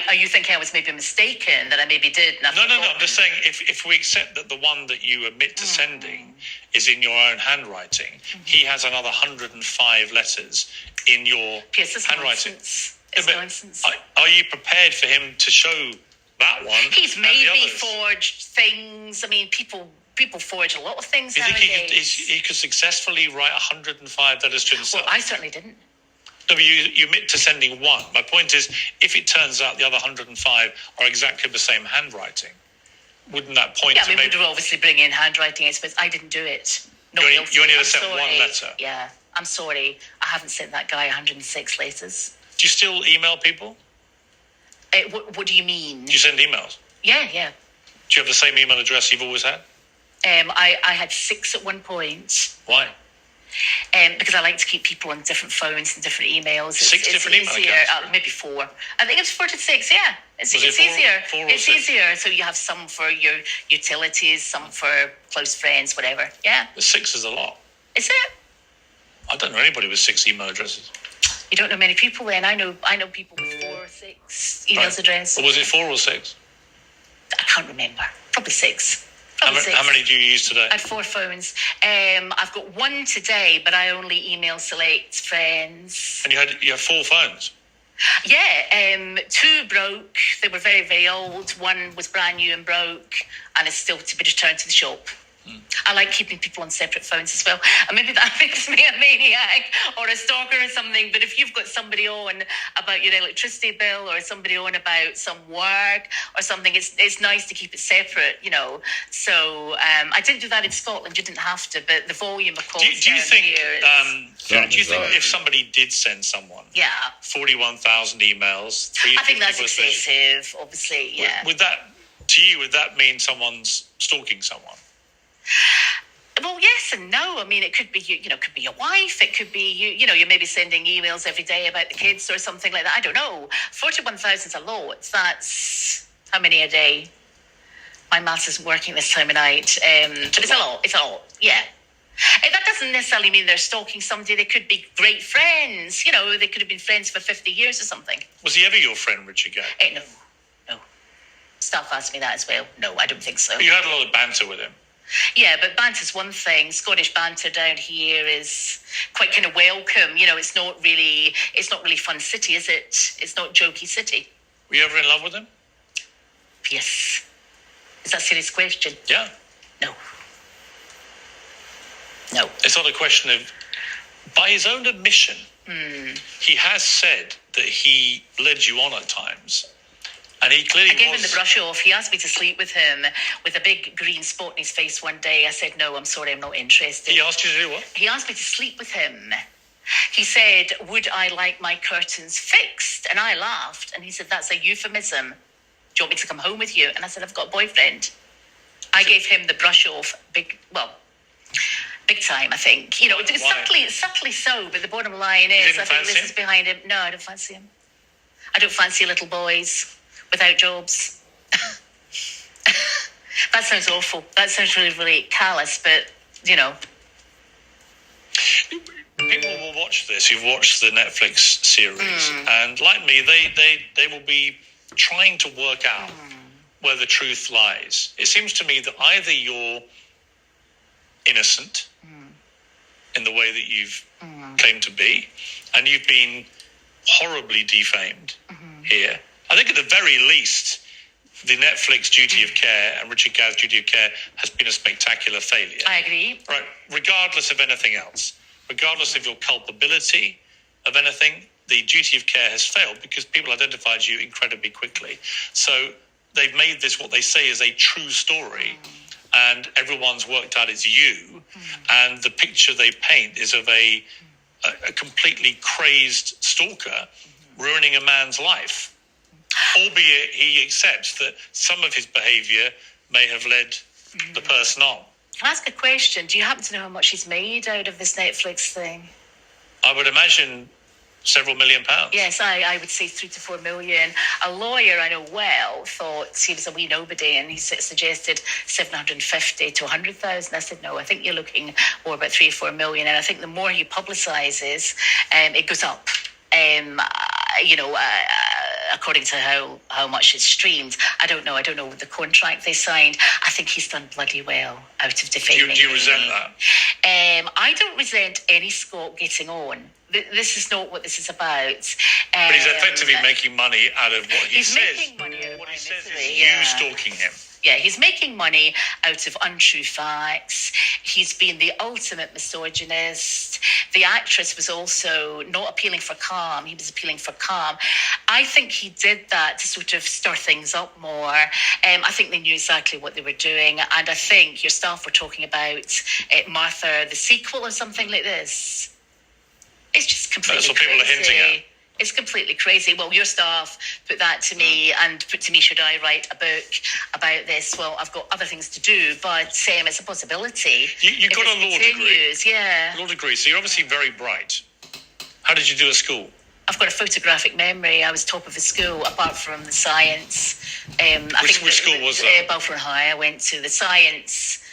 Are you thinking I was maybe mistaken that I maybe did? No. I'm just saying if we accept that the one that you admit to sending is in your own handwriting, he has another 105 letters in your handwriting. Nonsense. Nonsense. Are you prepared for him to show that one? He's maybe forged things. I mean, people forge a lot of things nowadays. Do you think he could successfully write 105 letters to himself? Well, I certainly didn't. No, but you admit to sending one. My point is, if it turns out the other 105 are exactly the same handwriting, wouldn't that point to we'd obviously bring in handwriting experts. I didn't do it. You only ever sent one letter? Yeah. I'm sorry. I haven't sent that guy 106 letters. Do you still email people? What do you mean? Do you send emails? Yeah. Do you have the same email address you've always had? I had 6 at one point. Why? Because I like to keep people on different phones and different emails. Six different email accounts? Maybe 4. I think it's 4 to 6, yeah. It's easier. It's easier. So you have some for your utilities, some for close friends, whatever. Yeah. The 6 is a lot. Is it? I don't know anybody with 6 email addresses. You don't know many people then. I know people with 4 or 6 emails address. Or was it 4 or 6? I can't remember. Probably 6. How many do you use today? I had 4 phones. I've got 1 today, but I only email select friends. And you have 4 phones? Yeah, 2 broke. They were very, very old. 1 was brand new and broke, and it's still to be returned to the shop. I like keeping people on separate phones as well. And maybe that makes me a maniac or a stalker or something. But if you've got somebody on about your electricity bill or somebody on about some work or something, it's nice to keep it separate, you know. So I didn't do that in Scotland. You didn't have to. But the volume of calls do you think do you think if somebody did send someone 41,000 emails, I think that's excessive, obviously, yeah. Would that mean someone's stalking someone? Well, yes and no. I mean, it could be could be your wife. It could be you're maybe sending emails every day about the kids or something like that. I don't know. 41,000 is a lot. That's how many a day? My maths isn't working this time of night. But it's a lot. It's a lot. Yeah. And that doesn't necessarily mean they're stalking somebody. They could be great friends. They could have been friends for 50 years or something. Was he ever your friend, Richard Gay? No. Staff asked me that as well. No, I don't think so. You had a lot of banter with him. Yeah, but banter's one thing. Scottish banter down here is quite kind of welcome. It's not really fun city, is it? It's not jokey city. Were you ever in love with him? Yes. Is that a serious question? Yeah. No. It's not a question of... By his own admission, he has said that he led you on at times. And he clearly I gave him the brush off. He asked me to sleep with him with a big green spot in his face one day. I said, no, I'm sorry, I'm not interested. He asked you to do what? He asked me to sleep with him. He said, would I like my curtains fixed? And I laughed. And he said, that's a euphemism. Do you want me to come home with you? And I said, I've got a boyfriend. I gave him the brush off big time, I think. Subtly so, but the bottom line is, I think this is behind him. No, I don't fancy him. I don't fancy little boys without jobs. That sounds awful. That sounds really, really callous, but, People will watch this who've watched the Netflix series, and like me, they will be trying to work out where the truth lies. It seems to me that either you're innocent in the way that you've claimed to be, and you've been horribly defamed here. I think at the very least, the Netflix duty of care and Richard Gare's duty of care has been a spectacular failure. I agree. Right, regardless of anything else, regardless of your culpability of anything, the duty of care has failed because people identified you incredibly quickly. So they've made this what they say is a true story, and everyone's worked out it's you, and the picture they paint is of a completely crazed stalker ruining a man's life. Albeit he accepts that some of his behaviour may have led the person on. Can I ask a question? Do you happen to know how much he's made out of this Netflix thing? I would imagine several £1 million. Yes, I would say 3 to 4 million. A lawyer I know well thought he was a wee nobody, and he suggested 750 to 100,000. I said, no, I think you're looking more about 3 or 4 million. And I think the more he publicises, it goes up. According to how much it's streamed. I don't know the contract they signed. I think he's done bloody well out of defaming. Do you resent that? I don't resent any Scot getting on. This is not what this is about. But he's effectively making money out of what he says. He's making money out of what he says is you stalking him. Yeah, he's making money out of untrue facts. He's been the ultimate misogynist. The actress was also not appealing for calm. He was appealing for calm. I think he did that to sort of stir things up more. I think they knew exactly what they were doing. And I think your staff were talking about Martha, the sequel or something like this. It's just completely That's what people are hinting at. It's completely crazy. Well, your staff put that to me and put to me, should I write a book about this? Well, I've got other things to do, but it's a possibility. You got a law degree. Yeah. Law degree. So you're obviously very bright. How did you do at school? I've got a photographic memory. I was top of the school, apart from the science. Which school was that? Balfour High. I went to the science.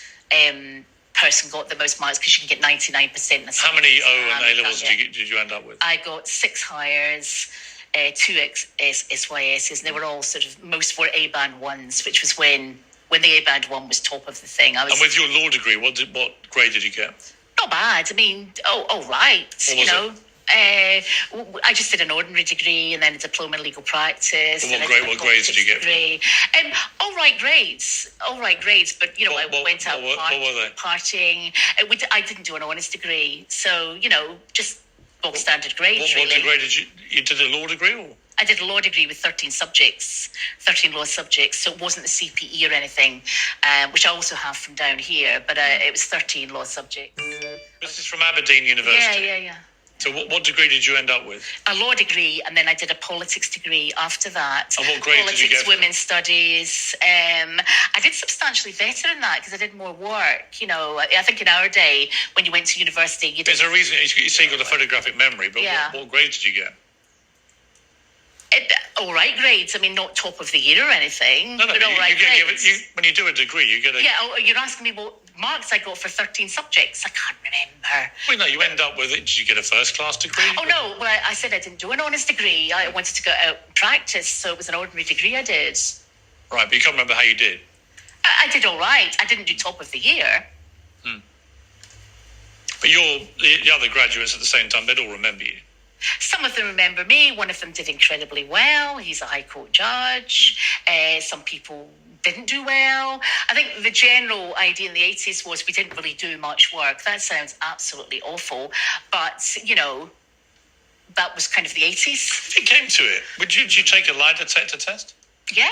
Person got the most marks because you can get 99%. How many O and A levels did you end up with? I got 6 hires, 2 SYSs, and they were all most were A band ones, which was when the A band one was top of the thing. And with your law degree, what grade did you get? Not bad. I mean, all right. What was it? I just did an ordinary degree and then a diploma in legal practice. What grades did you get? All right grades. But I went out partying. I didn't do an honors degree, so just bog standard grades. What degree did you did a law degree? Or? I did a law degree with 13 law subjects, so it wasn't the CPE or anything, which I also have from down here, but it was 13 law subjects. This is from Aberdeen University? Yeah. So what degree did you end up with? A law degree, and then I did a politics degree after that. And what grade did you get? Women's studies. I did substantially better in that because I did more work. I think in our day, when you went to university, There's a reason you say you got a photographic memory, but what grade did you get? All right grades. I mean, not top of the year or anything. No, but all right grades. When you do a degree, you get a... Yeah, you're asking me what marks I got for 13 subjects. I can't remember. Well, no, you end up with it. Did you get a first-class degree? Oh, no. Well, I said I didn't do an honors degree. I wanted to go out and practice, so it was an ordinary degree I did. Right, but you can't remember how you did? I did all right. I didn't do top of the year. But the other graduates at the same time, they'd all remember you. Some of them remember me. One of them did incredibly well. He's a High Court judge. Some people didn't do well. I think the general idea in the 80s was we didn't really do much work. That sounds absolutely awful. But, that was kind of the 80s. If it came to it, would you take a lie detector test? Yeah,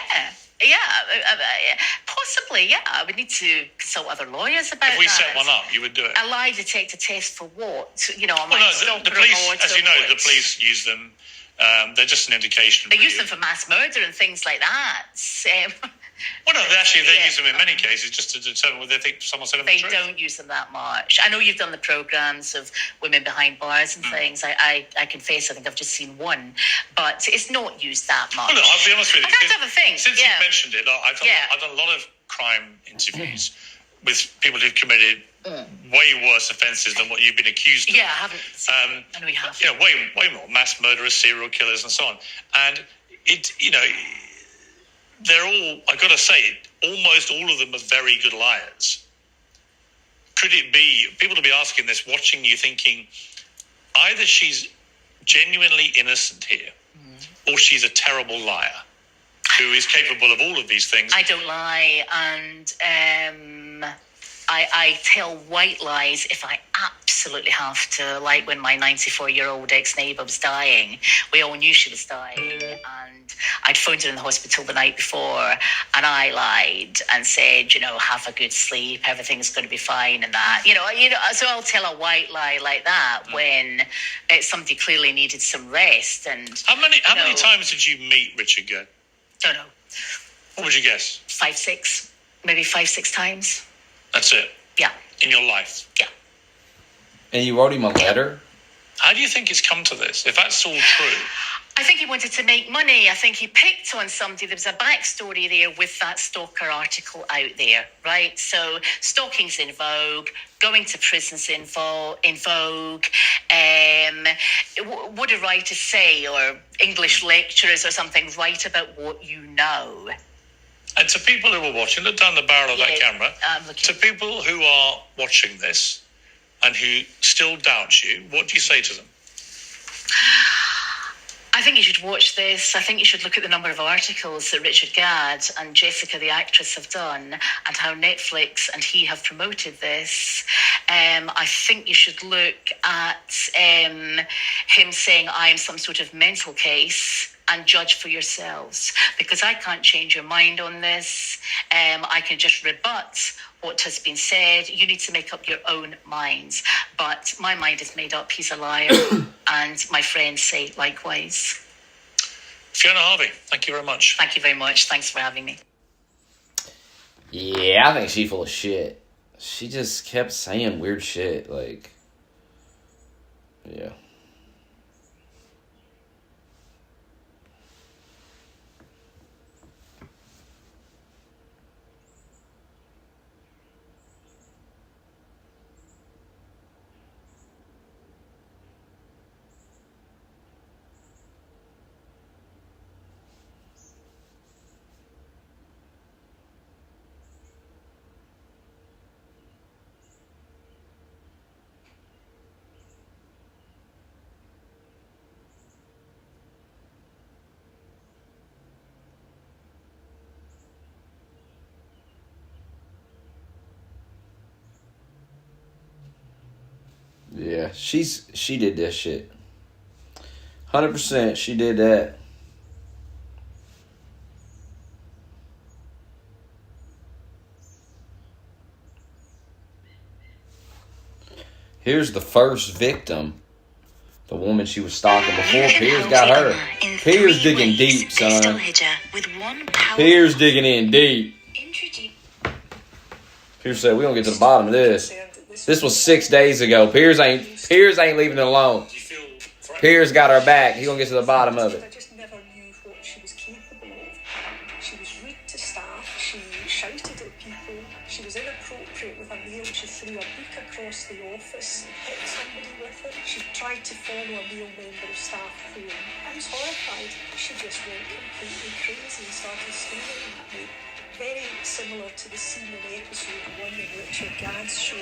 possibly, yeah. I would need to consult other lawyers about that. If we set one up, you would do it? A lie detector test for what? The police, as you know, the police use them. They're just an indication. They use them for mass murder and things like that. Well, no, they use them in many cases just to determine whether they think someone's telling the truth. They don't use them that much. I know you've done the programmes of women behind bars and things. I confess, I think I've just seen one, but it's not used that much. Well, look, I'll be honest with you. I don't have a thing. Since you mentioned it, I've done a lot of crime interviews with people who've committed way worse offences than what you've been accused of. Yeah, I haven't. I know you have. Way more mass murderers, serial killers, and so on. And they're all, I've got to say, almost all of them are very good liars. Could it be, people will be asking this, watching you thinking, either she's genuinely innocent here, or she's a terrible liar who is capable of all of these things. I don't lie, and I tell white lies if I absolutely have to. Like when my 94-year-old ex-neighbour was dying, we all knew she was dying, and I'd phoned her in the hospital the night before, and I lied and said, have a good sleep, everything's going to be fine, and that, so I'll tell a white lie like that when somebody clearly needed some rest. And how many times did you meet Richard Gere? Don't know. What would you guess? 5, 6, maybe 5, 6 times. That's it? Yeah. In your life? Yeah. And you wrote him a letter? How do you think it's come to this, if that's all true? I think he wanted to make money. I think he picked on somebody. There was a backstory there with that stalker article out there, right? So stalking's in vogue, going to prison's in vogue. Would a writer say, or English lecturers or something, write about what you know? And to people who are watching, look down the barrel of that camera. To people who are watching this and who still doubt you, what do you say to them? I think you should watch this. I think you should look at the number of articles that Richard Gere and Jessica, the actress, have done, and how Netflix and he have promoted this. I think you should look at him saying, I am some sort of mental case, and judge for yourselves, because I can't change your mind on this. I can just rebut what has been said. You need to make up your own minds. But my mind is made up. He's a liar. And my friends say likewise. Fiona Harvey, thank you very much. Thank you very much. Thanks for having me. Yeah, I think she's full of shit. She just kept saying weird shit. Like, yeah. Yeah, she did that shit. 100% she did that. Here's the first victim. The woman she was stalking before. Piers got her. Piers digging deep, son. Piers digging in deep. Piers said, we gonna get to the bottom of this. This was 6 days ago. Piers ain't leaving it alone. Piers got her back. He gonna get to the bottom of it. I just never knew what she was capable of. She was rude to staff. She shouted at people. She was inappropriate with a meal. She threw a book across the office and hit somebody with it. She tried to follow a male member of staff home. I was horrified. She just went completely crazy and started screaming at me. Very similar to the scene in episode 1 in Richard Gadd's show.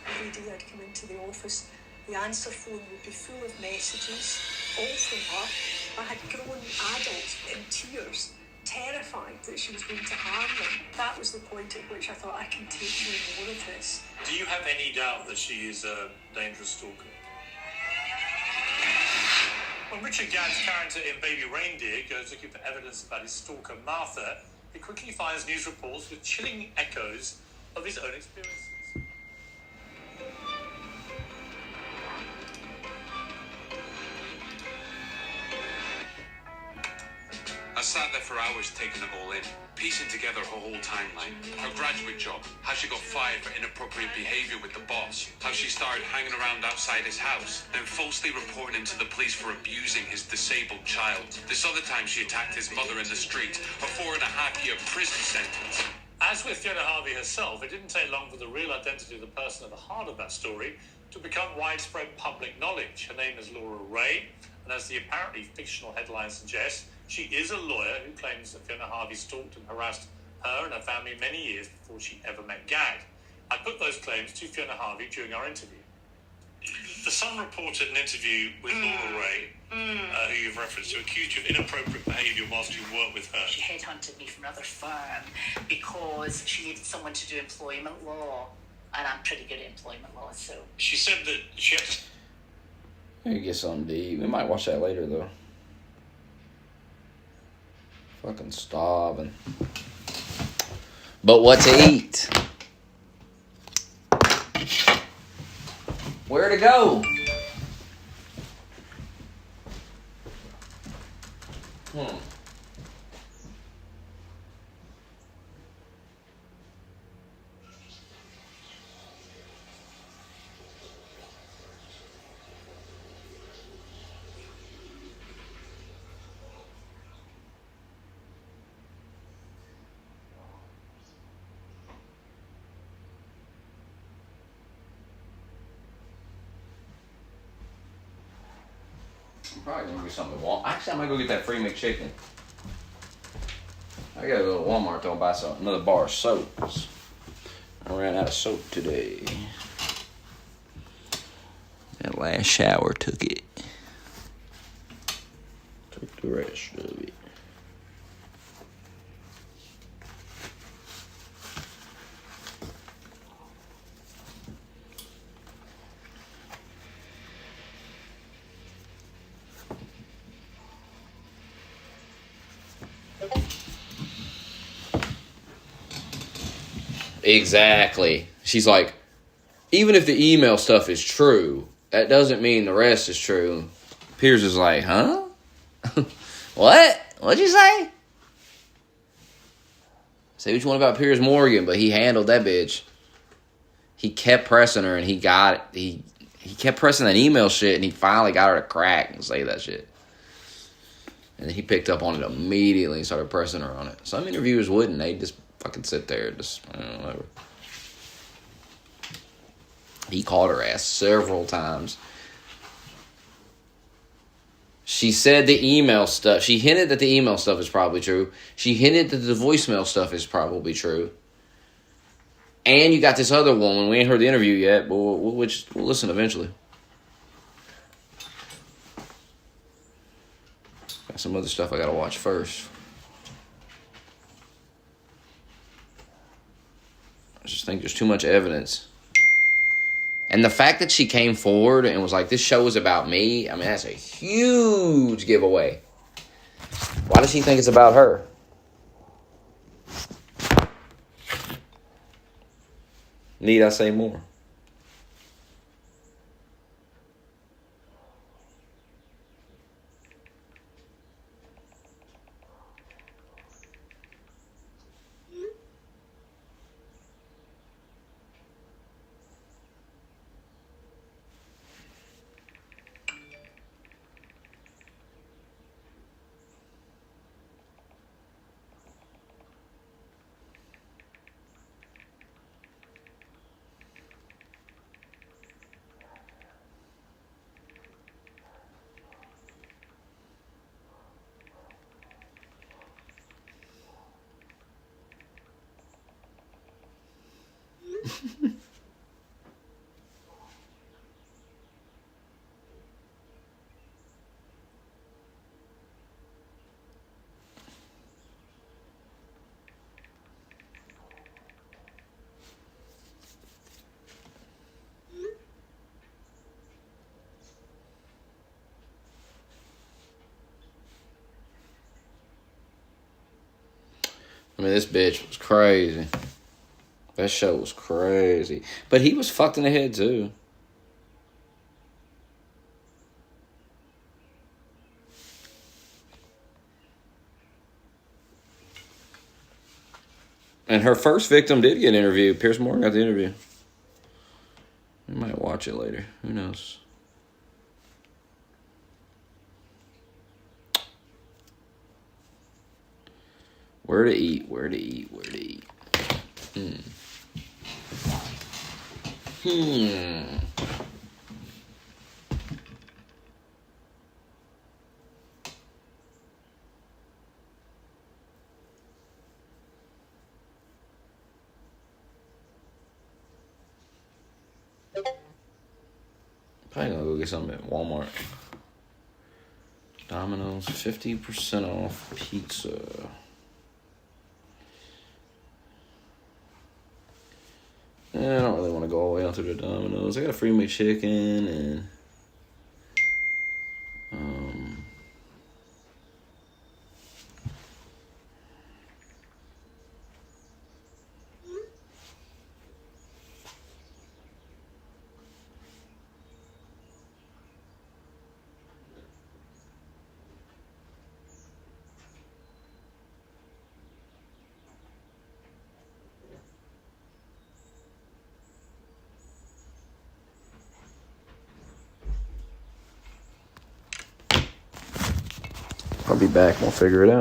Every day I'd come into the office, the answer phone would be full of messages, all from her. I had grown adults in tears, terrified that she was going to harm them. That was the point at which I thought, I can take no more of this. Do you have any doubt that she is a dangerous stalker? When Richard Gadd's character in Baby Reindeer goes looking for evidence about his stalker Martha, he quickly finds news reports with chilling echoes of his own experiences. I sat there for hours taking it all in, piecing together her whole timeline. Her graduate job, how she got fired for inappropriate behaviour with the boss, how she started hanging around outside his house, then falsely reporting him to the police for abusing his disabled child. This other time she attacked his mother in the street, a 4.5-year prison sentence. As with Fiona Harvey herself, it didn't take long for the real identity of the person at the heart of that story to become widespread public knowledge. Her name is Laura Ray, and as the apparently fictional headline suggests, she is a lawyer who claims that Fiona Harvey stalked and harassed her and her family many years before she ever met Gadd. I put those claims to Fiona Harvey during our interview. The Sun reported an interview with Laura Ray, who you've referenced, who accused you of inappropriate behaviour whilst you worked with her. She headhunted me from another firm because she needed someone to do employment law, and I'm pretty good at employment law, so... She said that she had to... Maybe get something to eat. We might watch that later, though. Fucking starving. But what to eat? Where to go? I'm probably gonna get something to Walmart. Actually, I might go get that free McChicken. I gotta go to Walmart though and buy another bar of soaps. I ran out of soap today. That last shower took it. Took the rest of it. Exactly. She's like, even if the email stuff is true, that doesn't mean the rest is true. Piers is like, huh? What? What'd you say? Say what you want about Piers Morgan, but he handled that bitch. He kept pressing her, and he got it. He kept pressing that email shit, and he finally got her to crack and say that shit. And then he picked up on it immediately and started pressing her on it. Some interviewers wouldn't. They'd just fucking sit there and just, whatever. He called her ass several times. She said the email stuff. She hinted that the email stuff is probably true. She hinted that the voicemail stuff is probably true. And you got this other woman. We ain't heard the interview yet, but we'll listen eventually. Got some other stuff I gotta watch first. I just think there's too much evidence. And the fact that she came forward and was like, this show is about me, I mean, that's a huge giveaway. Why does she think it's about her? Need I say more? I mean, this bitch was crazy. That show was crazy. But he was fucked in the head, too. And her first victim did get interviewed. Piers Morgan got the interview. We might watch it later. Who knows? Where to eat, where to eat, where to eat. Probably gonna go get something at Walmart. Domino's, 50% off pizza. I don't really want to go all the way out to the Domino's. I got a free McChicken and I'll be back. We'll figure it out.